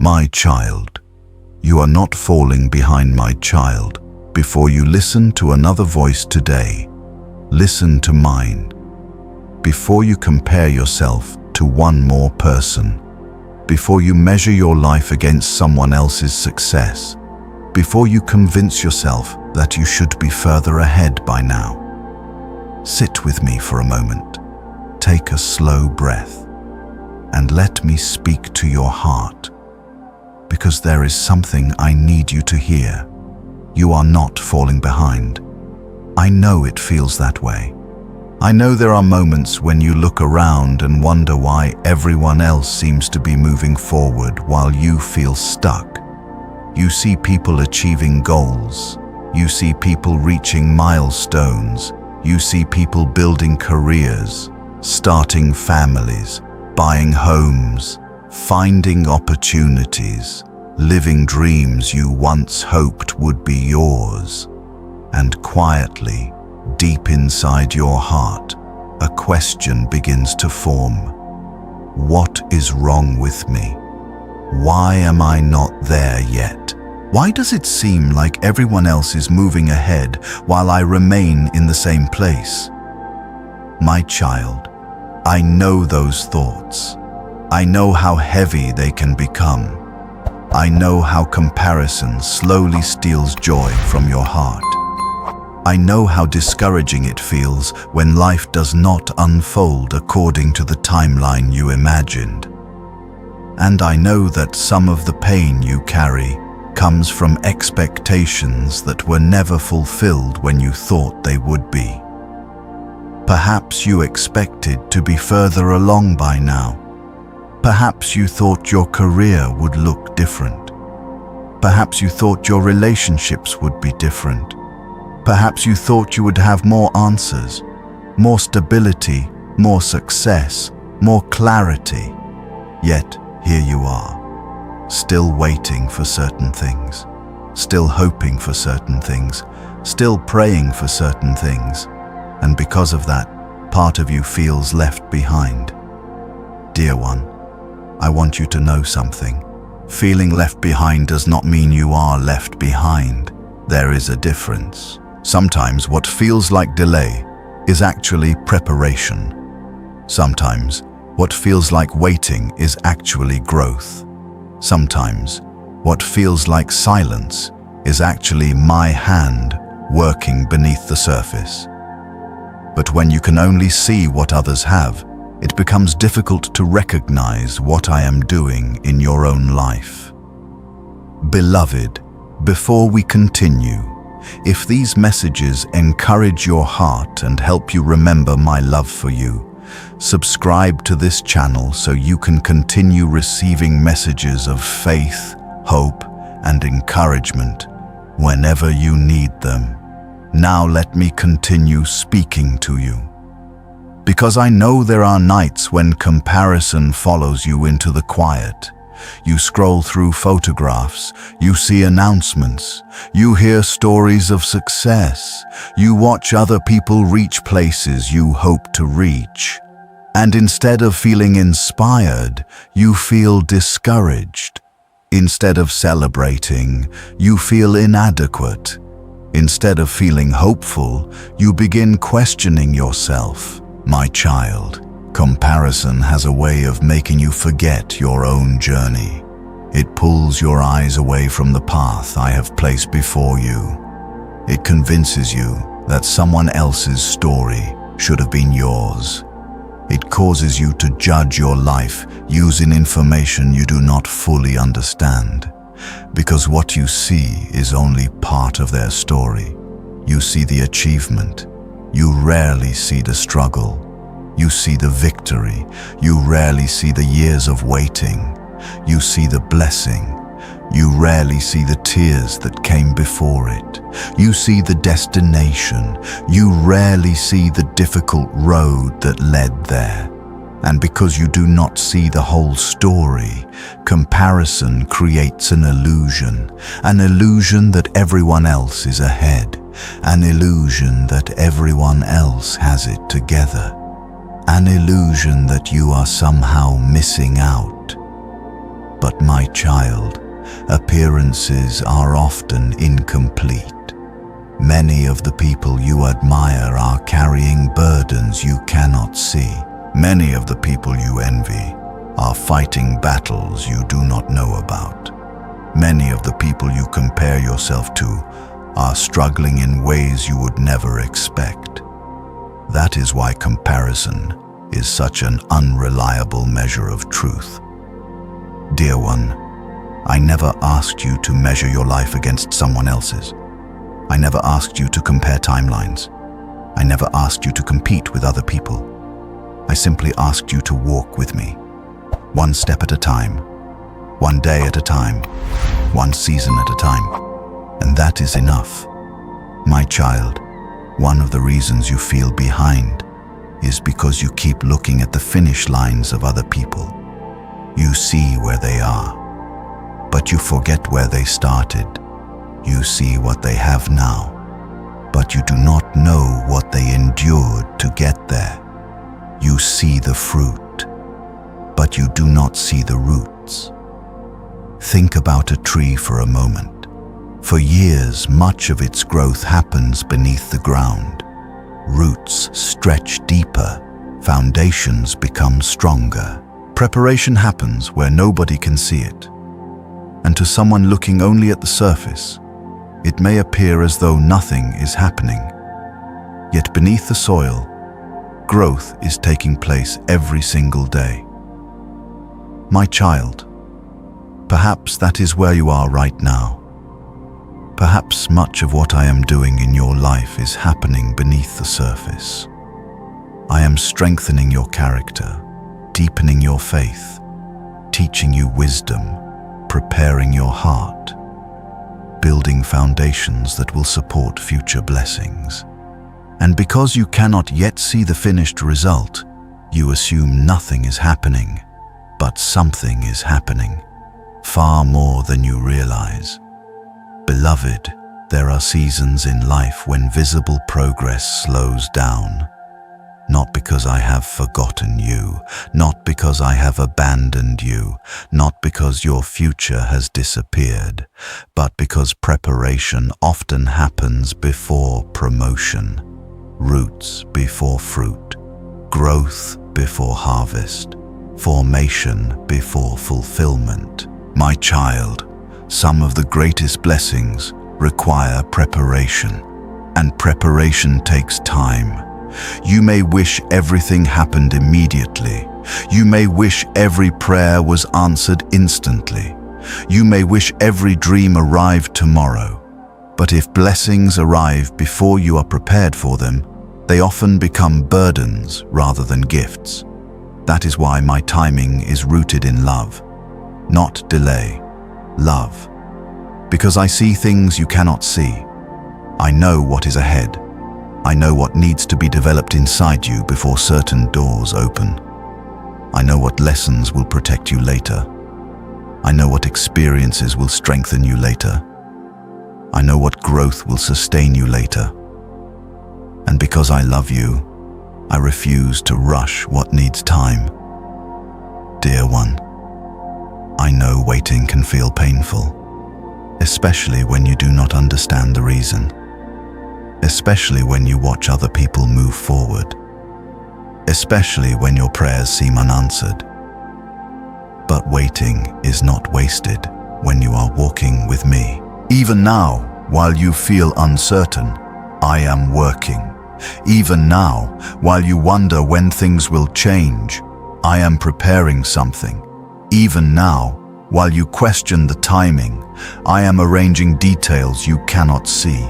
My child, you are not falling behind, my child. Before you listen to another voice today, listen to mine. Before you compare yourself to one more person, before you measure your life against someone else's success, before you convince yourself that you should be further ahead by now, sit with me for a moment. Take a slow breath and let me speak to your heart, because there is something I need you to hear. You are not falling behind. I know it feels that way. I know there are moments when you look around and wonder why everyone else seems to be moving forward while you feel stuck. You see people achieving goals. You see people reaching milestones. You see people building careers, starting families, buying homes, finding opportunities, living dreams you once hoped would be yours. And quietly, deep inside your heart, a question begins to form. What is wrong with me? Why am I not there yet? Why does it seem like everyone else is moving ahead while I remain in the same place? My child, I know those thoughts. I know how heavy they can become. I know how comparison slowly steals joy from your heart. I know how discouraging it feels when life does not unfold according to the timeline you imagined. And I know that some of the pain you carry comes from expectations that were never fulfilled when you thought they would be. Perhaps you expected to be further along by now. Perhaps you thought your career would look different. Perhaps you thought your relationships would be different. Perhaps you thought you would have more answers, more stability, more success, more clarity. Yet here you are, still waiting for certain things, still hoping for certain things, still praying for certain things. And because of that, part of you feels left behind. Dear one, I want you to know something. Feeling left behind does not mean you are left behind. There is a difference. Sometimes what feels like delay is actually preparation. Sometimes what feels like waiting is actually growth. Sometimes what feels like silence is actually my hand working beneath the surface. But when you can only see what others have, it becomes difficult to recognize what I am doing in your own life. Beloved, before we continue, if these messages encourage your heart and help you remember my love for you, subscribe to this channel so you can continue receiving messages of faith, hope, and encouragement whenever you need them. Now let me continue speaking to you. Because I know there are nights when comparison follows you into the quiet. You scroll through photographs, you see announcements, you hear stories of success, you watch other people reach places you hope to reach. And instead of feeling inspired, you feel discouraged. Instead of celebrating, you feel inadequate. Instead of feeling hopeful, you begin questioning yourself. My child, comparison has a way of making you forget your own journey. It pulls your eyes away from the path I have placed before you. It convinces you that someone else's story should have been yours. It causes you to judge your life using information you do not fully understand. Because what you see is only part of their story. You see the achievement. You rarely see the struggle. You see the victory. You rarely see the years of waiting. You see the blessing. You rarely see the tears that came before it. You see the destination. You rarely see the difficult road that led there. And because you do not see the whole story, comparison creates an illusion that everyone else is ahead, an illusion that everyone else has it together, an illusion that you are somehow missing out. But my child, appearances are often incomplete. Many of the people you admire are carrying burdens you cannot see. Many of the people you envy are fighting battles you do not know about. Many of the people you compare yourself to are struggling in ways you would never expect. That is why comparison is such an unreliable measure of truth. Dear one, I never asked you to measure your life against someone else's. I never asked you to compare timelines. I never asked you to compete with other people. I simply asked you to walk with me, one step at a time, one day at a time, one season at a time. And that is enough. My child, one of the reasons you feel behind is because you keep looking at the finish lines of other people. You see where they are, but you forget where they started. You see what they have now, but you do not know what they endured to get there. You see the fruit, but you do not see the roots. Think about a tree for a moment. For years, much of its growth happens beneath the ground. Roots stretch deeper, foundations become stronger. Preparation happens where nobody can see it. And to someone looking only at the surface, it may appear as though nothing is happening. Yet beneath the soil, growth is taking place every single day. My child, perhaps that is where you are right now. Perhaps much of what I am doing in your life is happening beneath the surface. I am strengthening your character, deepening your faith, teaching you wisdom, preparing your heart, building foundations that will support future blessings. And because you cannot yet see the finished result, you assume nothing is happening, but something is happening, far more than you realize. Beloved, there are seasons in life when visible progress slows down. Not because I have forgotten you, not because I have abandoned you, not because your future has disappeared, but because preparation often happens before promotion, roots before fruit, growth before harvest, formation before fulfillment. My child, some of the greatest blessings require preparation, and preparation takes time. You may wish everything happened immediately. You may wish every prayer was answered instantly. You may wish every dream arrived tomorrow. But if blessings arrive before you are prepared for them, they often become burdens rather than gifts. That is why my timing is rooted in love, not delay. Love. Because I see things you cannot see. I know what is ahead. I know what needs to be developed inside you before certain doors open. I know what lessons will protect you later. I know what experiences will strengthen you later. I know what growth will sustain you later. And because I love you, I refuse to rush what needs time. Dear one, I know waiting can feel painful, especially when you do not understand the reason. Especially when you watch other people move forward, especially when your prayers seem unanswered. But waiting is not wasted when you are walking with me. Even now, while you feel uncertain, I am working. Even now, while you wonder when things will change, I am preparing something. Even now, while you question the timing, I am arranging details you cannot see.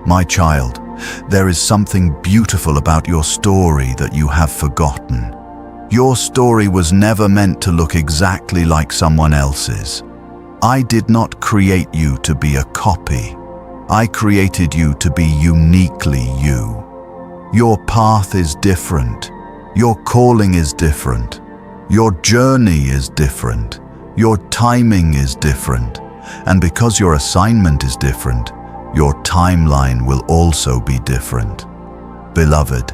My child, there is something beautiful about your story that you have forgotten. Your story was never meant to look exactly like someone else's. I did not create you to be a copy. I created you to be uniquely you. Your path is different. Your calling is different. Your journey is different. Your timing is different. And because your assignment is different, your timeline will also be different. Beloved,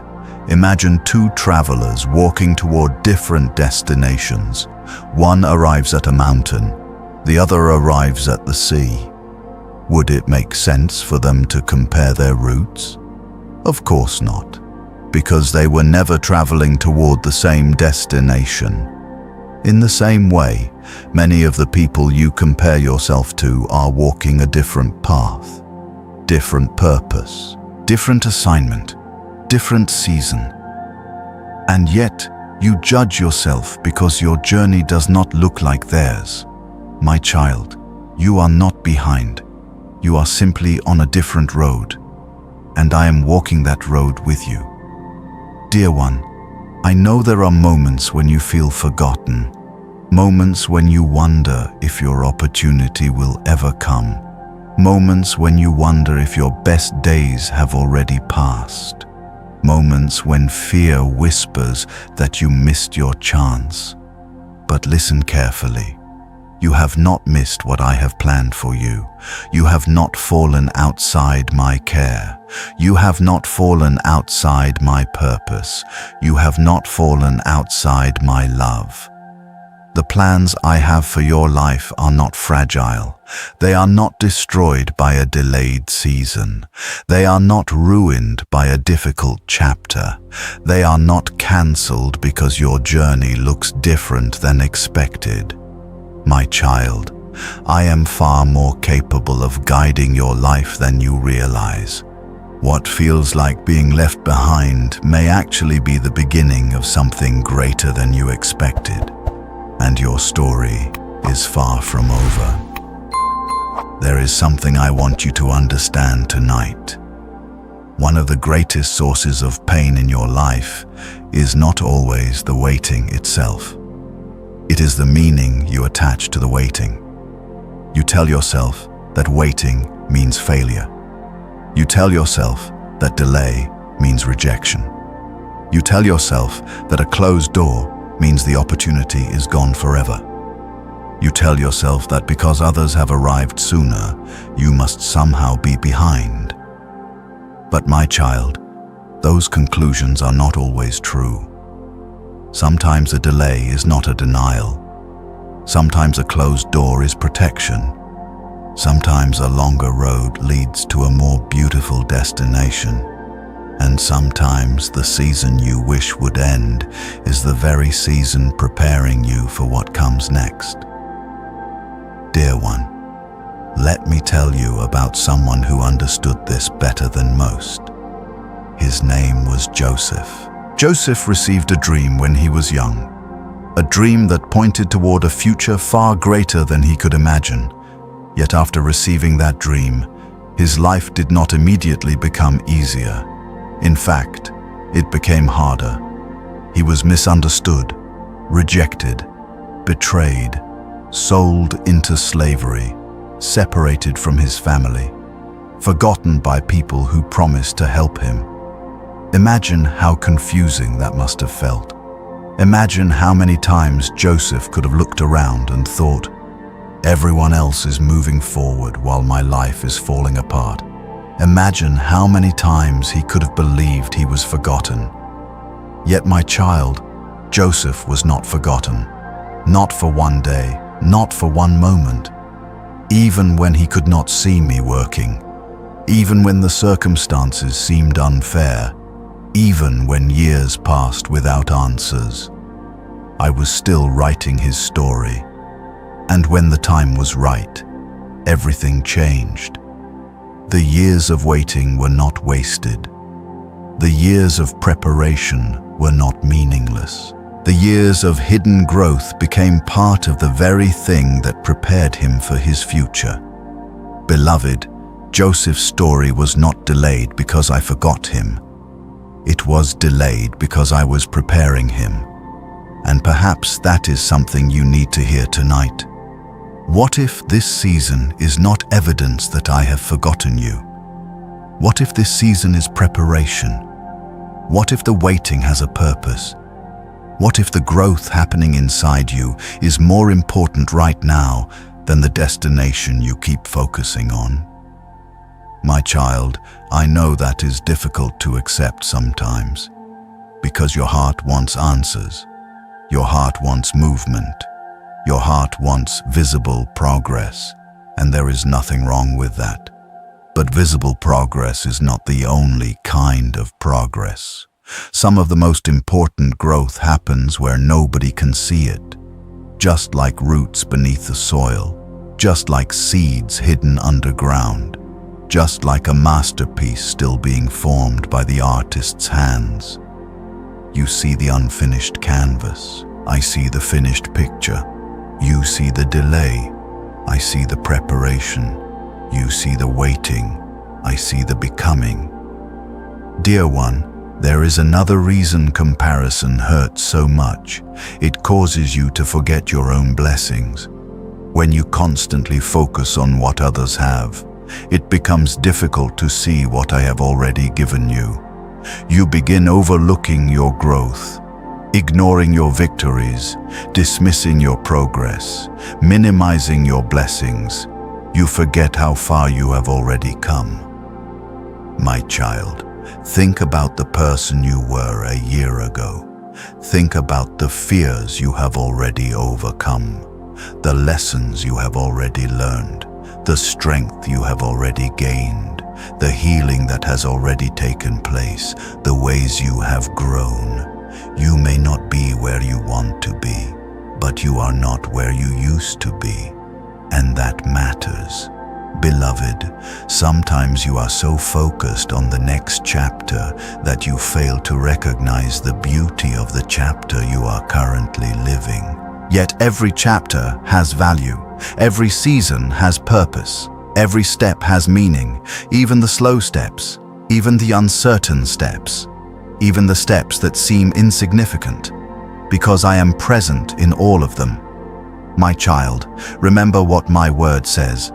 Imagine two travelers walking toward different destinations. One arrives at a mountain, the other arrives at the sea. Would it make sense for them to compare their routes? Of course not, because they were never traveling toward the same destination. In the same way, many of the people you compare yourself to are walking a different path, different purpose, different assignment, different season. And yet, you judge yourself because your journey does not look like theirs. My child, you are not behind. You are simply on a different road, and I am walking that road with you. Dear one, I know there are moments when you feel forgotten, moments when you wonder if your opportunity will ever come, moments when you wonder if your best days have already passed, moments when fear whispers that you missed your chance. But listen carefully. You have not missed what I have planned for you. You have not fallen outside my care. You have not fallen outside my purpose. You have not fallen outside my love. The plans I have for your life are not fragile. They are not destroyed by a delayed season. They are not ruined by a difficult chapter. They are not cancelled because your journey looks different than expected. My child, I am far more capable of guiding your life than you realize. What feels like being left behind may actually be the beginning of something greater than you expected. And your story is far from over. There is something I want you to understand tonight. One of the greatest sources of pain in your life is not always the waiting itself. It is the meaning you attach to the waiting. You tell yourself that waiting means failure. You tell yourself that delay means rejection. You tell yourself that a closed door means the opportunity is gone forever. You tell yourself that because others have arrived sooner, you must somehow be behind. But my child, those conclusions are not always true. Sometimes a delay is not a denial. Sometimes a closed door is protection. Sometimes a longer road leads to a more beautiful destination. And sometimes the season you wish would end is the very season preparing you for what comes next. Dear one, let me tell you about someone who understood this better than most. His name was Joseph. Joseph received a dream when he was young, a dream that pointed toward a future far greater than he could imagine. Yet after receiving that dream, his life did not immediately become easier. In fact, it became harder. He was misunderstood, rejected, betrayed, sold into slavery, separated from his family, forgotten by people who promised to help him. Imagine how confusing that must have felt. Imagine how many times Joseph could have looked around and thought, everyone else is moving forward while my life is falling apart. Imagine how many times he could have believed he was forgotten. Yet my child, Joseph was not forgotten. Not for one day, not for one moment. Even when he could not see me working, even when the circumstances seemed unfair, even when years passed without answers, I was still writing his story. And when the time was right, everything changed. The years of waiting were not wasted. The years of preparation were not meaningless. The years of hidden growth became part of the very thing that prepared him for his future. Beloved, Joseph's story was not delayed because I forgot him. It was delayed because I was preparing him. And perhaps that is something you need to hear tonight. What if this season is not evidence that I have forgotten you? What if this season is preparation? What if the waiting has a purpose? What if the growth happening inside you is more important right now than the destination you keep focusing on? My child, I know that is difficult to accept sometimes. because your heart wants answers. Your heart wants movement. Your heart wants visible progress, and there is nothing wrong with that. But visible progress is not the only kind of progress. Some of the most important growth happens where nobody can see it. Just like roots beneath the soil, just like seeds hidden underground, just like a masterpiece still being formed by the artist's hands. You see the unfinished canvas. I see the finished picture. You see the delay. I see the preparation. You see the waiting. I see the becoming. Dear one, there is another reason comparison hurts so much. It causes you to forget your own blessings. When you constantly focus on what others have, it becomes difficult to see what I have already given you. You begin overlooking your growth, ignoring your victories, dismissing your progress, minimizing your blessings. You forget how far you have already come. My child, think about the person you were a year ago. Think about the fears you have already overcome, the lessons you have already learned, the strength you have already gained, the healing that has already taken place, the ways you have grown. You may not be where you want to be, but you are not where you used to be, and that matters. Beloved, sometimes you are so focused on the next chapter that you fail to recognize the beauty of the chapter you are currently living. Yet every chapter has value. Every season has purpose. Every step has meaning, even the slow steps, even the uncertain steps, even the steps that seem insignificant, because I am present in all of them. My child, remember what my word says.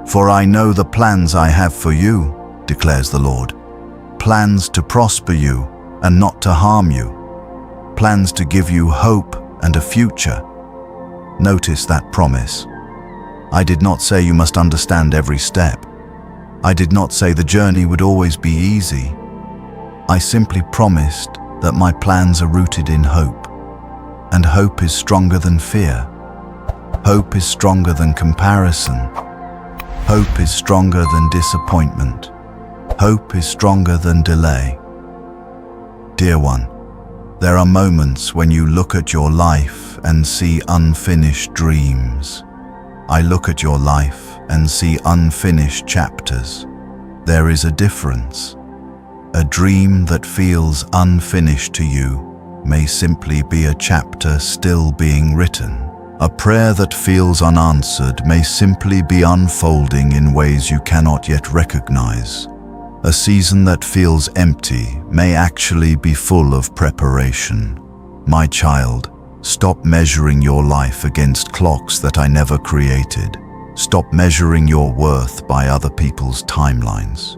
For I know the plans I have for you, declares the Lord. Plans to prosper you and not to harm you. Plans to give you hope and a future. Notice that promise. I did not say you must understand every step. I did not say the journey would always be easy. I simply promised that my plans are rooted in hope. And hope is stronger than fear. Hope is stronger than comparison. Hope is stronger than disappointment. Hope is stronger than delay. Dear one, there are moments when you look at your life and see unfinished dreams. I look at your life and see unfinished chapters. There is a difference. A dream that feels unfinished to you may simply be a chapter still being written. A prayer that feels unanswered may simply be unfolding in ways you cannot yet recognize. A season that feels empty may actually be full of preparation. My child, stop measuring your life against clocks that I never created. Stop measuring your worth by other people's timelines.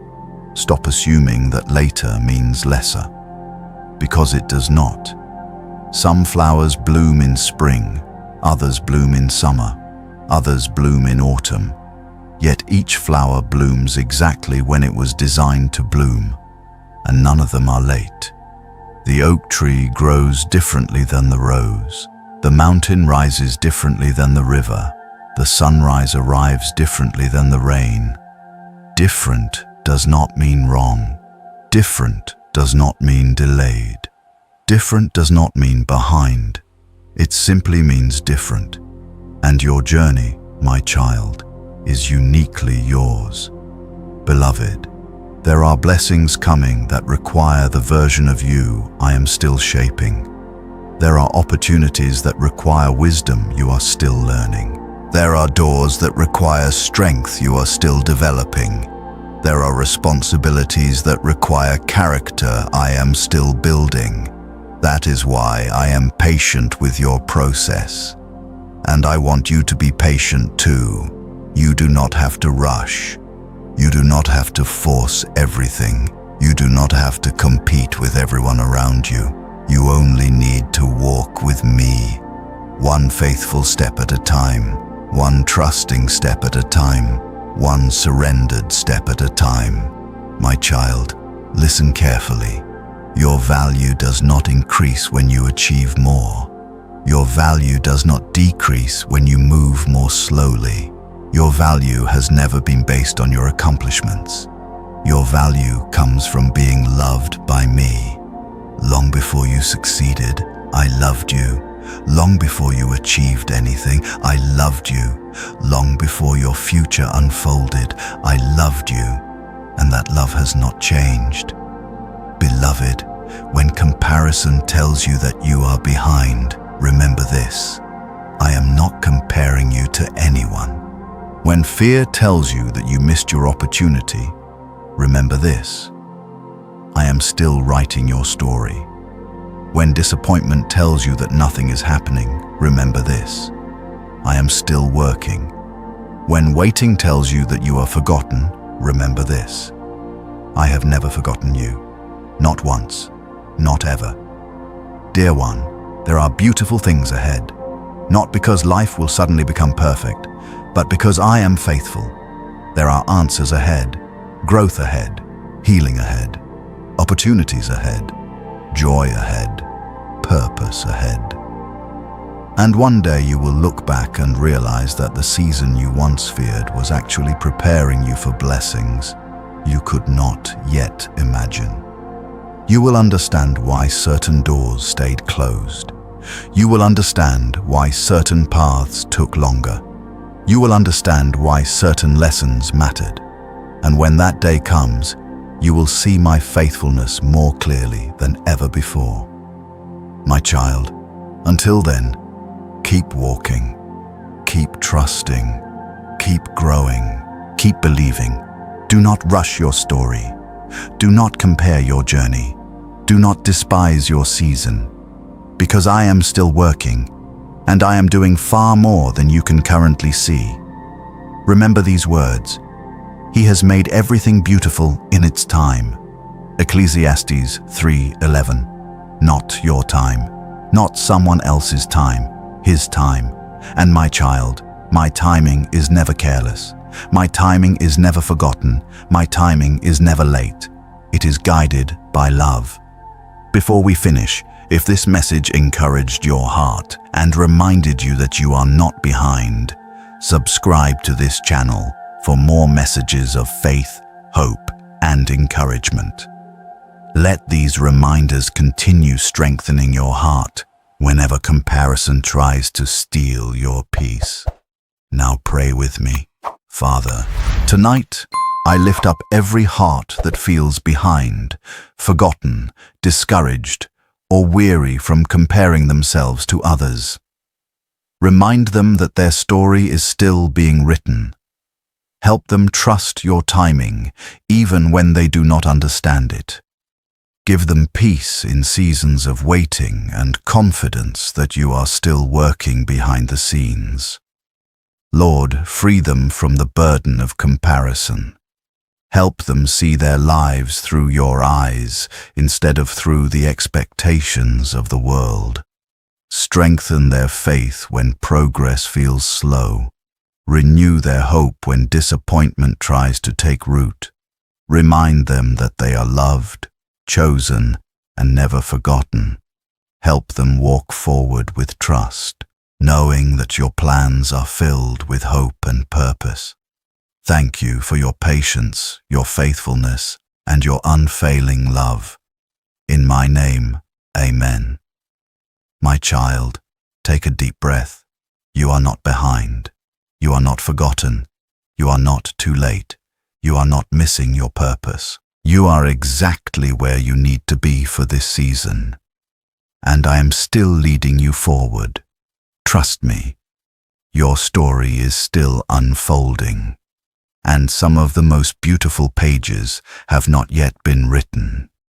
Stop assuming that later means lesser, because it does not. Some flowers bloom in spring, others bloom in summer, others bloom in autumn. Yet each flower blooms exactly when it was designed to bloom, and none of them are late. The oak tree grows differently than the rose. The mountain rises differently than the river. The sunrise arrives differently than the rain. Different does not mean wrong. Different does not mean delayed. Different does not mean behind. It simply means different. And your journey, my child, is uniquely yours. Beloved, there are blessings coming that require the version of you I am still shaping. There are opportunities that require wisdom you are still learning. There are doors that require strength you are still developing. There are responsibilities that require character I am still building. That is why I am patient with your process. And I want you to be patient too. You do not have to rush. You do not have to force everything. You do not have to compete with everyone around you. You only need to walk with me, one faithful step at a time, one trusting step at a time, one surrendered step at a time. My child, listen carefully. Your value does not increase when you achieve more. Your value does not decrease when you move more slowly. Your value has never been based on your accomplishments. Your value comes from being loved by me. Long before you succeeded, I loved you. Long before you achieved anything, I loved you. Long before your future unfolded, I loved you. And that love has not changed. Beloved, when comparison tells you that you are behind, remember this: I am not comparing you to anyone. When fear tells you that you missed your opportunity, remember this: I am still writing your story. When disappointment tells you that nothing is happening, remember this: I am still working. When waiting tells you that you are forgotten, remember this: I have never forgotten you. Not once, not ever. Dear one, there are beautiful things ahead. Not because life will suddenly become perfect, but because I am faithful. There are answers ahead, growth ahead, healing ahead, opportunities ahead, joy ahead, purpose ahead. And one day you will look back and realize that the season you once feared was actually preparing you for blessings you could not yet imagine. You will understand why certain doors stayed closed. You will understand why certain paths took longer. You will understand why certain lessons mattered. And when that day comes, you will see my faithfulness more clearly than ever before. My child, until then, keep walking, keep trusting, keep growing, keep believing. Do not rush your story. Do not compare your journey. Do not despise your season, because I am still working, and I am doing far more than you can currently see. Remember these words: He has made everything beautiful in its time. Ecclesiastes 3:11. Not your time, not someone else's time, His time. And my child, my timing is never careless. My timing is never forgotten. My timing is never late. It is guided by love. Before we finish, if this message encouraged your heart and reminded you that you are not behind, subscribe to this channel for more messages of faith, hope, and encouragement. Let these reminders continue strengthening your heart whenever comparison tries to steal your peace. Now pray with me. Father, tonight I lift up every heart that feels behind, forgotten, discouraged, or weary from comparing themselves to others. Remind them that their story is still being written. Help them trust your timing, even when they do not understand it. Give them peace in seasons of waiting and confidence that you are still working behind the scenes. Lord, free them from the burden of comparison. Help them see their lives through your eyes instead of through the expectations of the world. Strengthen their faith when progress feels slow. Renew their hope when disappointment tries to take root. Remind them that they are loved, chosen, and never forgotten. Help them walk forward with trust, knowing that your plans are filled with hope and purpose. Thank you for your patience, your faithfulness, and your unfailing love. In my name, Amen. My child, take a deep breath. You are not behind. You are not forgotten. You are not too late. You are not missing your purpose. You are exactly where you need to be for this season. And I am still leading you forward. Trust me, your story is still unfolding, and some of the most beautiful pages have not yet been written.